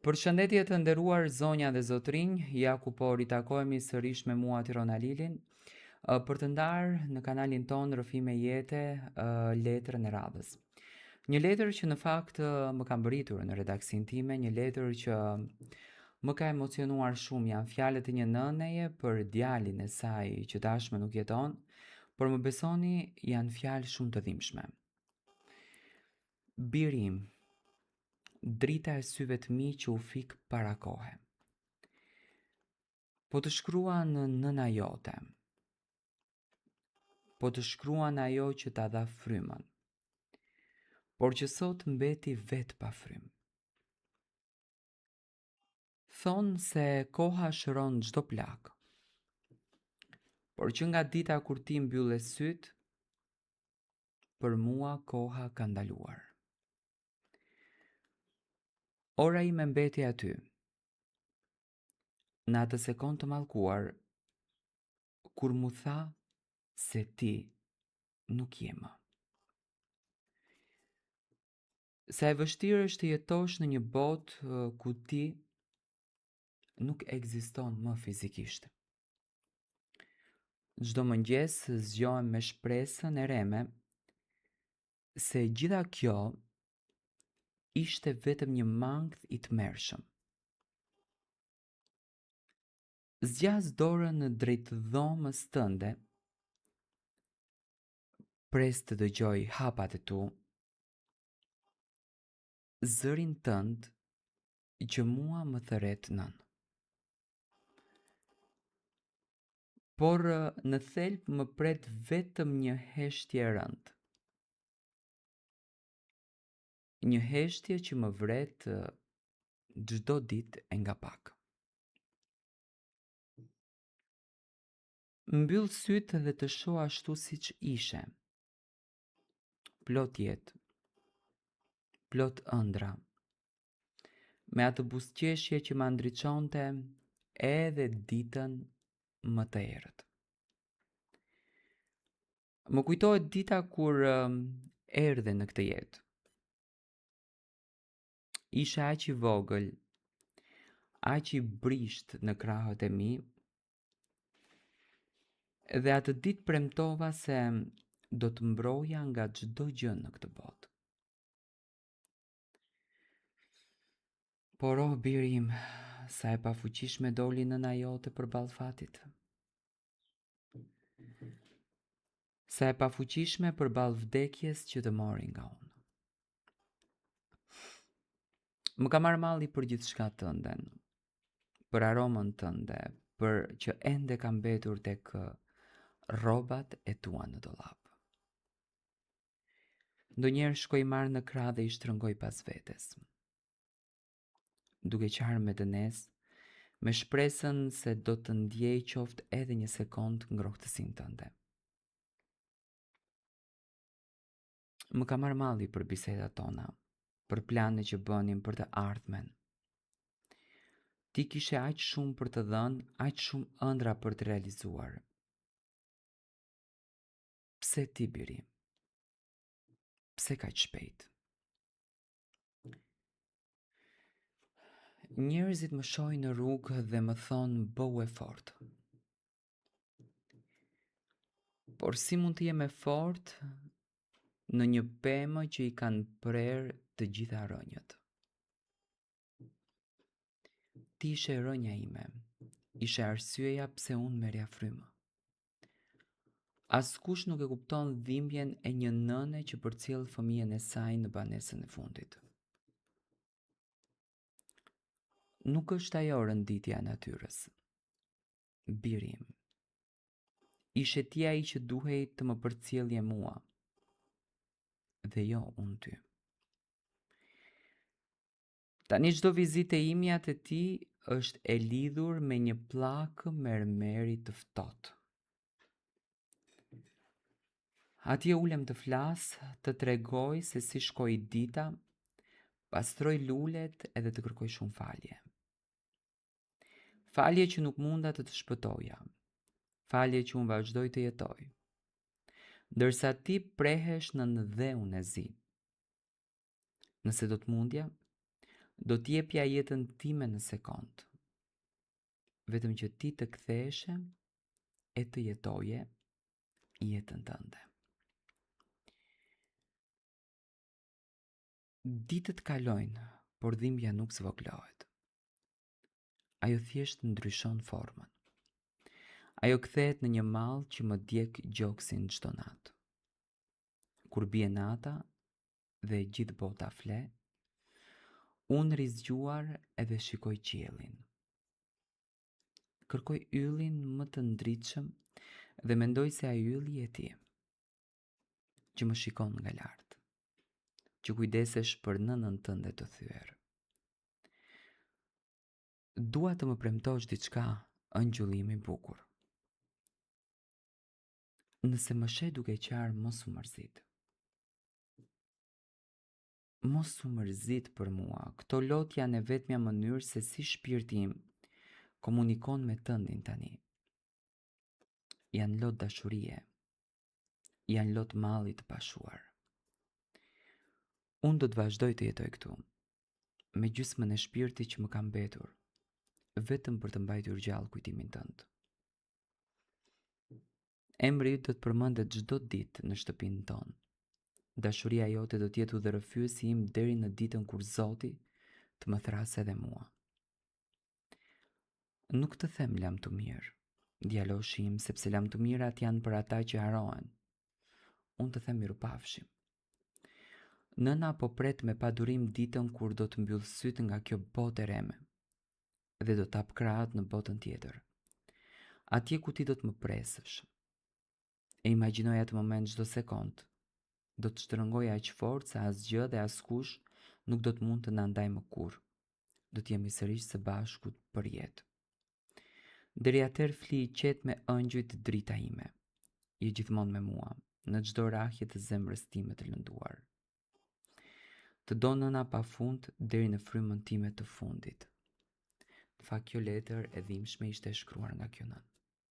Përshëndetje të nderuar zonja dhe zotrinj, ja ku po ritakohemi sërish me mua Tiron Alilin për të ndarë në kanalin ton Rrëfime Jete letrën e radhës. Një letër që në fakt më ka mbërritur në redaksin time, një letër që më ka emocionuar shumë, janë fjalët e një nëneje për djalin e saj që tashmë nuk jeton, por më besoni janë fjalë shumë të dhimbshme. Biri im, drita e syve të mi që u fik para kohe. Po të shkruan nëna jote, po të shkruan ajo që ta dha frymën, por që sot mbeti vet pa frymë. Thonë se koha shëron çdo plak, por që nga dita kur ti mbylle syt, për mua koha ka ndaluar. Ora ime mbeti aty, në atë sekond të mallkuar, kur mu tha se ti nuk je më. Sa e vështirë është të jetosh në një botë ku ti nuk ekziston më fizikisht. Çdo mëngjes zgjohem me shpresën e reme se gjitha kjo ishte vetëm një mangth i tmerrshëm. Zgjas dorën drejt dhomës tënde, pres të dëgjoj hapat e tu, zërin tënd që mua më thëret nën. Por në thelb më pret vetëm një heshtje e rëndë. Një heshtje që më vret çdo ditë e nga pak. Mbyll sytë dhe të shoh ashtu siç ishe. Plot jetë, plot ëndra, me atë buzëqeshje që ma ndriçonte edhe ditën më të errët. Më kujtohet dita kur erdhe në këtë jetë. Ishe aq i vogël, aq i brisht në krahët e mi, dhe atë ditë premtova se do të mbroja nga çdo gjë në këtë botë. Por oh biri im, sa e pafuqishme doli nëna jote përballë fatit. Sa e pafuqishme përballë vdekjes që të mori nga unë. Më ka marrë malli për gjithçka tënden, për aromën tënde, për që ende ka mbetur tek rrobat e tua në dollap. Ndonjëherë shkoj marrë në krah dhe i shtrëngoj pas vetes, duke qarë me dënes, me shpresën se do të ndjej qoftë edhe një sekond ngrohtësinë tënde. Më ka marrë malli për bisedat tona, për plane që bënim për të ardhmen. Ti kishe aq shumë për të dhënë, aq shumë ëndra për të realizuar. Pse ti biri? Pse kaq shpejt? Njerëzit më shohin në rrugë dhe më thonë bëu e fort. Por si mund të jem e fort në një pemë që i kanë prerë të gjitha rënjët? Ti ishe rënja ime, ishe arsyeja pse unë merrja frymë. Askush nuk e kupton dhimbjen e një nëne që përcjell fëmijën e saj në banesën e fundit. Nuk është ajo rënditja e natyrës. Biri im, ishe ti ai që duhej të më përcjellje mua, dhe jo unë ty. Tani çdo vizitë e imja te ti është e lidhur me një pllakë mermeri të ftohtë. Atje ulem të flas, të tregoj se si shkoi dita, pastroj lulet edhe të kërkoj shumë falje. Falje që nuk munda të shpëtoja, falje që unë vazhdoj të jetoj, ndërsa ti prehesh në dheun e zi. Nëse do të mundja, Do t'jepja jetën time në sekond, vetëm që ti të ktheheshe e të jetoje jetën tënde. Ditët kalojnë, por dhimbja nuk zvoglohet. Ajo thjesht ndryshon formën. Ajo kthehet në një mall që më djeg gjoksin çdo natë. Kur bie nata dhe gjithë bota fle, unë rizgjuar edhe shikoj qiellin. Kërkoj yllin më të ndritshëm dhe mendoj se ai ylli je ti, që më shikon nga lart, që kujdesesh për nënën tënde të thyer. Dua të më premtosh diçka, ëngjulli im i bukur. Nëse më sheh duke qarë, mos u mërzit. Mos u mërzit për mua. Këto lot janë e vetmja mënyrë se si shpirti im komunikon me tëndin tani. Janë lot dashurie. Janë lot malli të pashuar. Unë do të vazhdoj të jetoj këtu, me gjysmën e shpirtit që më ka mbetur, vetëm për të mbajtur gjallë kujtimin tënd. Emri do të përmendet çdo ditë në shtëpinë tonë. Dashuria jote do t'jetë udhërrëfyesi im deri në ditën kur Zoti të më thrasë edhe mua. Nuk të them lam të mirë, djaloshi im, sepse lam të mirat janë për ata që harohen. Unë të them mirupafshim. Nëna po pret me padurim ditën kur do të mbyll sytë nga kjo botë e reme dhe do t'hap krahët në botën tjetër. Atje ku ti do të më presësh. E imagjinoj atë moment çdo sekond. Do të shtrëngoj aq fort se asgjë dhe askush nuk do të mund të na ndaj më kurrë. Do të jemi sërish së bashku për jetë. Deri atëherë fli i qetë me ëngjujt drita ime. Je gjithmonë me mua, në çdo rrahje të zemrës time të lënduar. Të do nëna pafund deri në frymën time të fundit. Në fakt kjo letër e dhimbshme ishte shkruar nga kjo nën.